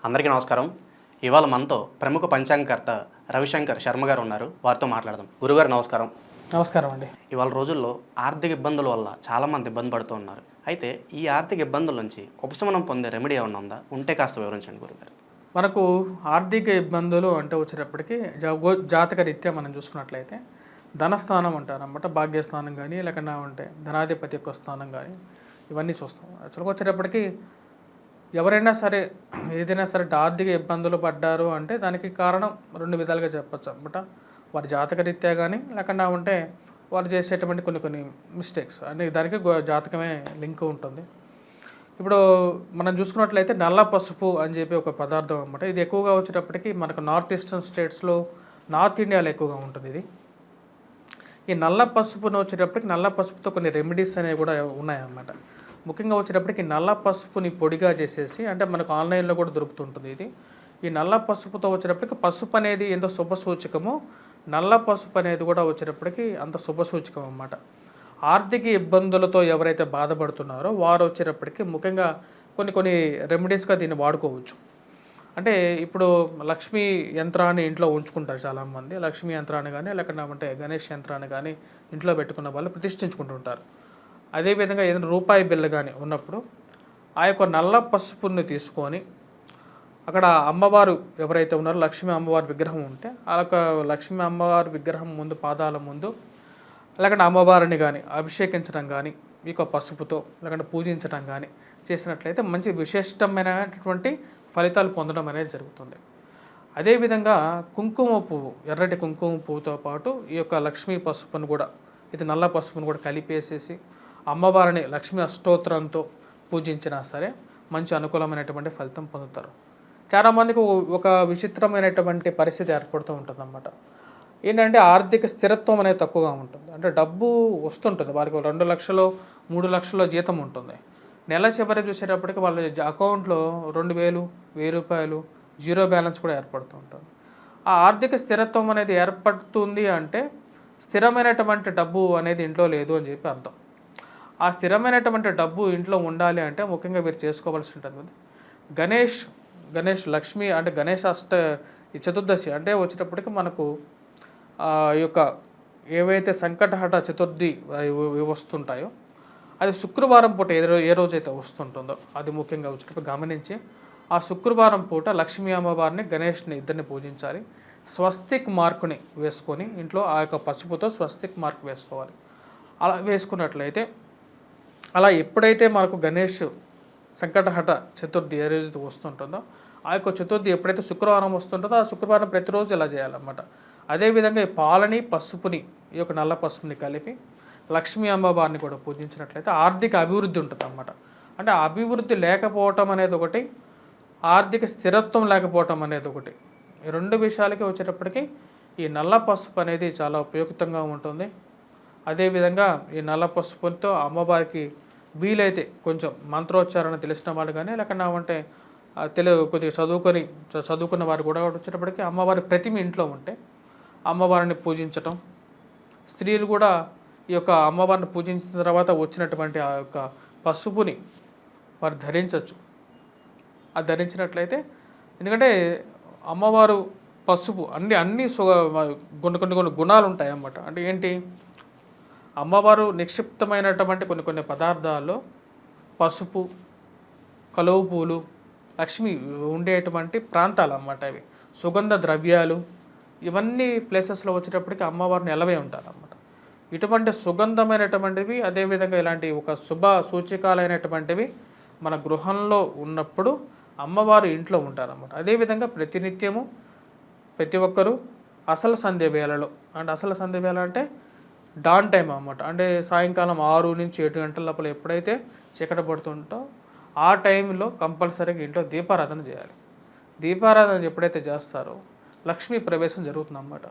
అందరికీ నమస్కారం. ఇవాళ మనతో ప్రముఖ పంచాంగకర్త రవిశంకర్ శర్మ గారు ఉన్నారు. వారితో మాట్లాడదాం. గురుగారు నమస్కారం. నమస్కారం అండి. ఇవాళ రోజుల్లో ఆర్థిక ఇబ్బందుల వల్ల చాలామంది ఇబ్బంది పడుతూ ఉన్నారు. అయితే ఈ ఆర్థిక ఇబ్బందుల నుంచి ఉపశమనం పొందే రెమెడీ ఏమన్నా ఉందా? ఉంటే కాస్త వివరించండి గురుగారు. మనకు ఆర్థిక ఇబ్బందులు అంటే వచ్చేటప్పటికి జాతక రీత్యా మనం చూసుకున్నట్లయితే ధనస్థానం అంటారన్నమాట. భాగ్యస్థానం కానీ లేకుండా ఉంటే ధనాధిపతి యొక్క స్థానం కానీ ఇవన్నీ చూస్తాం. యాక్చువల్గా వచ్చేటప్పటికి ఎవరైనా సరే ఏదైనా సరే ఆర్థిక ఇబ్బందులు పడ్డారు అంటే దానికి కారణం రెండు విధాలుగా చెప్పచ్చు అనమాట. వారి జాతక రీత్యా కానీ లేకుండా ఉంటే వారు చేసేటువంటి కొన్ని మిస్టేక్స్ అంటే దానికి జాతకమే లింక్ ఉంటుంది. ఇప్పుడు మనం చూసుకున్నట్లయితే నల్ల పసుపు అని చెప్పి ఒక పదార్థం అనమాట. ఇది ఎక్కువగా వచ్చేటప్పటికి మనకు నార్త్ ఈస్టర్న్ స్టేట్స్లో, నార్త్ ఇండియాలో ఎక్కువగా ఉంటుంది ఇది. ఈ నల్ల పసుపును వచ్చేటప్పటికి నల్ల పసుపుతో కొన్ని రెమెడీస్ అనేవి కూడా ఉన్నాయన్నమాట. ముఖ్యంగా వచ్చేటప్పటికి నల్ల పసుపుని పొడిగా చేసేసి అంటే మనకు ఆన్లైన్లో కూడా దొరుకుతుంటుంది ఇది. ఈ నల్ల పసుపుతో వచ్చేటప్పటికి పసుపు అనేది ఎంతో శుభ సూచకమో నల్ల పసుపు అనేది కూడా వచ్చేటప్పటికి అంత శుభ సూచకం అన్నమాట. ఆర్థిక ఇబ్బందులతో ఎవరైతే బాధపడుతున్నారో వారు వచ్చేటప్పటికి ముఖ్యంగా కొన్ని రెమెడీస్గా దీన్ని వాడుకోవచ్చు. అంటే ఇప్పుడు లక్ష్మీ యంత్రాన్ని ఇంట్లో ఉంచుకుంటారు చాలామంది. లక్ష్మీ యంత్రాన్ని కానీ లేకుండా అంటే గణేష్ యంత్రాన్ని కానీ ఇంట్లో పెట్టుకున్న వాళ్ళు ప్రతిష్ఠించుకుంటుంటారు. అదేవిధంగా ఏదైనా రూపాయి బిళ్ళ కానీ ఉన్నప్పుడు ఆ యొక్క నల్ల పసుపుని తీసుకొని అక్కడ అమ్మవారు ఎవరైతే ఉన్నారో లక్ష్మీ అమ్మవారి విగ్రహం ఉంటే ఆ యొక్క లక్ష్మీ అమ్మవారి విగ్రహం ముందు పాదాల ముందు లేకుంటే అమ్మవారిని కానీ అభిషేకించడం కానీ ఈ యొక్క పసుపుతో లేకుంటే పూజించడం కానీ చేసినట్లయితే మంచి విశిష్టమైనటువంటి ఫలితాలు పొందడం అనేది జరుగుతుంది. అదేవిధంగా కుంకుమ పువ్వు, ఎర్రటి కుంకుమ పువ్వుతో పాటు ఈ యొక్క లక్ష్మీ పసుపును కూడా ఇది నల్ల పసుపును కూడా కలిపేసేసి అమ్మవారిని లక్ష్మీ అష్టోత్తరంతో పూజించినా సరే మంచి అనుకూలమైనటువంటి ఫలితం పొందుతారు. చాలామందికి ఒక విచిత్రమైనటువంటి పరిస్థితి ఏర్పడుతూ ఉంటుంది అన్నమాట. ఏంటంటే ఆర్థిక స్థిరత్వం అనేది తక్కువగా ఉంటుంది. అంటే డబ్బు వస్తుంటుంది, వారికి 2 లక్షలు 3 లక్షల జీతం ఉంటుంది. నెల చివరి చూసేటప్పటికి వాళ్ళ అకౌంట్లో 2,000 రూపాయలు జీరో బ్యాలెన్స్ కూడా ఏర్పడుతూ ఉంటుంది. ఆ ఆర్థిక స్థిరత్వం అనేది ఏర్పడుతుంది అంటే స్థిరమైనటువంటి డబ్బు అనేది ఇంట్లో లేదు అని చెప్పి అర్థం. ఆ స్థిరమైనటువంటి డబ్బు ఇంట్లో ఉండాలి అంటే ముఖ్యంగా వీరు చేసుకోవాల్సి ఉంటుంది గణేష్ లక్ష్మి అంటే గణేష్ ఈ చతుర్దశి అంటే వచ్చేటప్పటికి మనకు ఈ యొక్క ఏవైతే సంకటహట చతుర్థి వస్తుంటాయో అది శుక్రవారం పూట ఏ రోజైతే వస్తుంటుందో అది ముఖ్యంగా వచ్చేటప్పుడు గమనించి ఆ శుక్రవారం పూట లక్ష్మీ అమ్మవారిని గణేష్ని ఇద్దరిని పూజించాలి. స్వస్తిక్ మార్కుని వేసుకొని ఇంట్లో ఆ యొక్క పసుపుతో స్వస్తిక్ మార్క్ వేసుకోవాలి. అలా వేసుకున్నట్లయితే అలా ఎప్పుడైతే మనకు గణేష్ సంకటహట చతుర్థి ఏ రోజు వస్తుంటుందో ఆ యొక్క చతుర్థి ఎప్పుడైతే శుక్రవారం వస్తుంటుందో ఆ శుక్రవారం ప్రతిరోజు ఇలా చేయాలన్నమాట. అదేవిధంగా ఈ పాలని పసుపుని ఈ యొక్క నల్ల పసుపుని కలిపి లక్ష్మీ అమ్మవారిని కూడా పూజించినట్లయితే ఆర్థిక అభివృద్ధి ఉంటుంది అన్నమాట. అంటే అభివృద్ధి లేకపోవటం అనేది ఒకటి, ఆర్థిక స్థిరత్వం లేకపోవటం అనేది ఒకటి. ఈ 2 విషయాలకి వచ్చేటప్పటికి ఈ నల్ల పసుపు అనేది చాలా ఉపయుక్తంగా ఉంటుంది. అదేవిధంగా ఈ నల్ల పసుపుతో అమ్మవారికి వీలైతే కొంచెం మంత్రోచ్చారణ తెలిసిన వాళ్ళు కానీ లేకుండా అంటే కొద్దిగా చదువుకున్న వారు కూడా వచ్చేటప్పటికి అమ్మవారి ప్రతిమ ఇంట్లో ఉంటే అమ్మవారిని పూజించటం, స్త్రీలు కూడా ఈ యొక్క అమ్మవారిని పూజించిన తర్వాత వచ్చినటువంటి ఆ యొక్క పసుపుని వారు ధరించవచ్చు. అది ధరించినట్లయితే ఎందుకంటే అమ్మవారు పసుపు అన్ని కొన్ని గుణాలు ఉంటాయి అన్నమాట. అంటే ఏంటి, అమ్మవారు నిక్షిప్తమైనటువంటి కొన్ని పదార్థాల్లో పసుపు, కలువ పూలు, లక్ష్మి ఉండేటువంటి ప్రాంతాలు అన్నమాట. అవి సుగంధ ద్రవ్యాలు ఇవన్నీ ప్లేసెస్లో వచ్చేటప్పటికి అమ్మవారిని ఎలవే ఉంటారు అన్నమాట. ఇటువంటి సుగంధమైనటువంటివి అదేవిధంగా ఇలాంటి ఒక శుభ సూచికాలైనటువంటివి మన గృహంలో ఉన్నప్పుడు అమ్మవారు ఇంట్లో ఉంటారన్నమాట. అదేవిధంగా ప్రతినిత్యము ప్రతి ఒక్కరూ అసలు సంధ్య వేళలో అంటే అసలు సంధ్య వేళ అంటే డాన్ టైం అన్నమాట. అంటే సాయంకాలం 6 నుంచి 7 గంటల లోపల ఎప్పుడైతే చీకట పడుతుంటో ఆ టైంలో కంపల్సరీగా ఇంట్లో దీపారాధన చేయాలి. దీపారాధన ఎప్పుడైతే చేస్తారో లక్ష్మీ ప్రవేశం జరుగుతుందన్నమాట.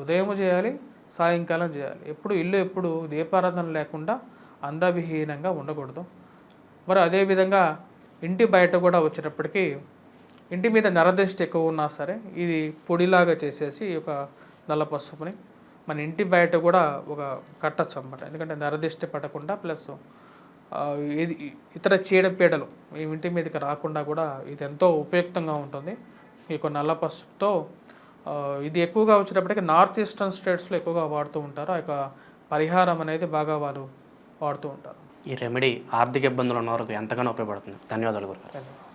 ఉదయం చేయాలి, సాయంకాలం చేయాలి. ఎప్పుడు దీపారాధన లేకుండా అందవిహీనంగా ఉండకూడదు. మరి అదేవిధంగా ఇంటి బయట కూడా వచ్చేటప్పటికి ఇంటి మీద నరదృష్టి ఎక్కువ ఉన్నా సరే ఇది పొడిలాగా చేసేసి ఒక నల్ల పసుపుని మన ఇంటి బయట కూడా ఒక కట్టచ్చు అన్నమాట. ఎందుకంటే నరదృష్టి పడకుండా ప్లస్ ఇది ఇతర చీడపీడలు ఈ ఇంటి మీదకి రాకుండా కూడా ఇది ఎంతో ఉపయుక్తంగా ఉంటుంది. ఈ యొక్క నల్ల పసుపుతో ఇది ఎక్కువగా వచ్చేటప్పటికి నార్త్ ఈస్టర్న్ స్టేట్స్లో ఎక్కువగా వాడుతూ ఉంటారు. ఆ యొక్క పరిహారం అనేది బాగా వారు వాడుతూ ఉంటారు. ఈ రెమెడీ ఆర్థిక ఇబ్బందులు ఉన్న వరకు ఎంతగానో ఉపయోగపడుతుంది. ధన్యవాదాలు గురుగారు. ధన్యవాదాలు.